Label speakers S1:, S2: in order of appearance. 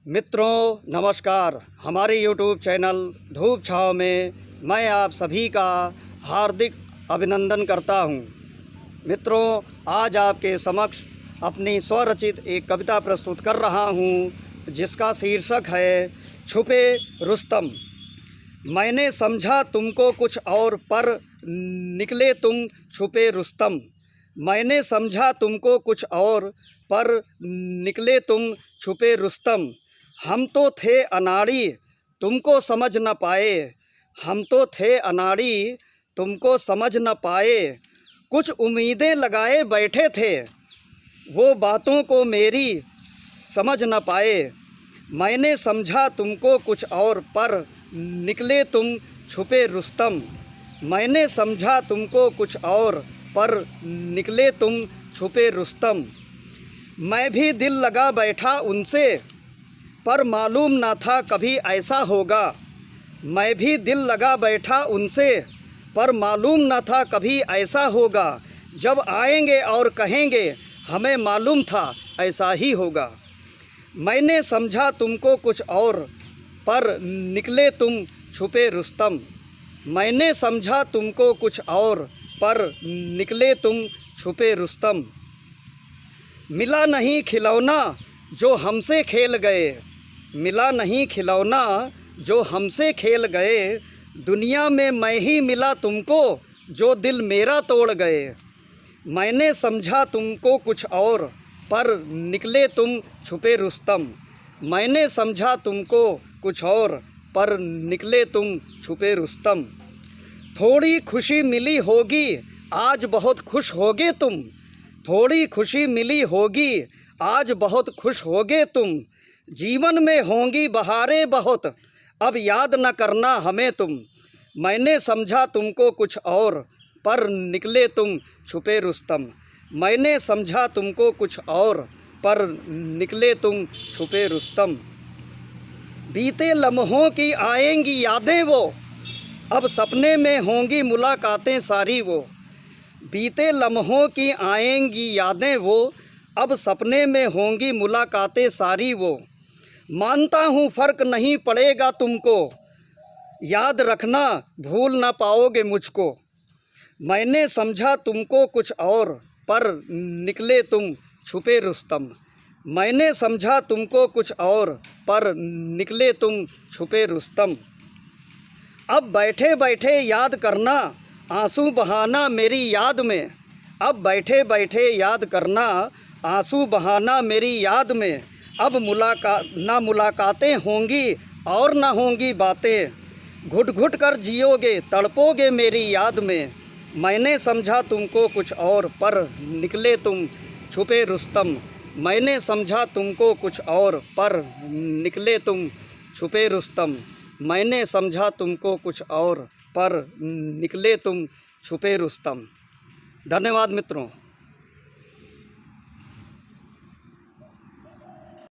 S1: मित्रों नमस्कार। हमारे YouTube चैनल धूप छाँव में मैं आप सभी का हार्दिक अभिनंदन करता हूं। मित्रों, आज आपके समक्ष अपनी स्वरचित एक कविता प्रस्तुत कर रहा हूं, जिसका शीर्षक है छुपे रुस्तम। मैंने समझा तुमको कुछ और पर निकले तुम छुपे रुस्तम। मैंने समझा तुमको कुछ और पर निकले तुम छुपे रुस्तम। हम तो थे अनाड़ी तुमको समझ न पाए। हम तो थे अनाड़ी तुमको समझ न पाए। कुछ उम्मीदें लगाए बैठे थे, वो बातों को मेरी समझ न पाए। मैंने समझा तुमको कुछ और पर निकले तुम छुपे रुस्तम। मैंने समझा तुमको कुछ और पर निकले तुम छुपे रुस्तम। मैं भी दिल लगा बैठा उनसे, पर मालूम ना था कभी ऐसा होगा। मैं भी दिल लगा बैठा उनसे, पर मालूम ना था कभी ऐसा होगा। जब आएंगे और कहेंगे हमें मालूम था ऐसा ही होगा। मैंने समझा तुमको कुछ और पर निकले तुम छुपे रुस्तम। मैंने समझा तुमको कुछ और पर निकले तुम छुपे रुस्तम। मिला नहीं खिलौना जो हमसे खेल गए। मिला नहीं खिलौना जो हमसे खेल गए। दुनिया में मैं ही मिला तुमको जो दिल मेरा तोड़ गए। मैंने समझा तुमको कुछ और पर निकले तुम छुपे रुस्तम। मैंने समझा तुमको कुछ और पर निकले तुम छुपे रुस्तम। थोड़ी खुशी मिली होगी आज बहुत खुश होगे तुम। थोड़ी खुशी मिली होगी आज बहुत खुश होगे तुम। जीवन में होंगी बहारें बहुत, अब याद न करना हमें तुम। मैंने समझा तुमको कुछ और पर निकले तुम छुपे रुस्तम। मैंने समझा तुमको कुछ और पर निकले तुम छुपे रुस्तम। बीते लम्हों की आएंगी यादें वो, अब सपने में होंगी मुलाकातें सारी वो। बीते लम्हों की आएंगी यादें वो, अब सपने में होंगी मुलाकातें सारी वो। मानता हूँ फ़र्क नहीं पड़ेगा तुमको, याद रखना भूल ना पाओगे मुझको। मैंने समझा तुमको कुछ और पर निकले तुम छुपे रुस्तम। मैंने समझा तुमको कुछ और पर निकले तुम छुपे रुस्तम। अब बैठे बैठे याद करना आंसू बहाना मेरी याद में। अब बैठे बैठे याद करना आंसू बहाना मेरी याद में। अब मुलाकातें होंगी और ना होंगी बातें। घुट घुट कर जियोगे तड़पोगे मेरी याद में। मैंने समझा तुमको कुछ और पर निकले तुम छुपे रुस्तम। मैंने समझा तुमको कुछ और पर निकले तुम छुपे रुस्तम। मैंने समझा तुमको कुछ और पर निकले तुम छुपे रुस्तम। धन्यवाद मित्रों।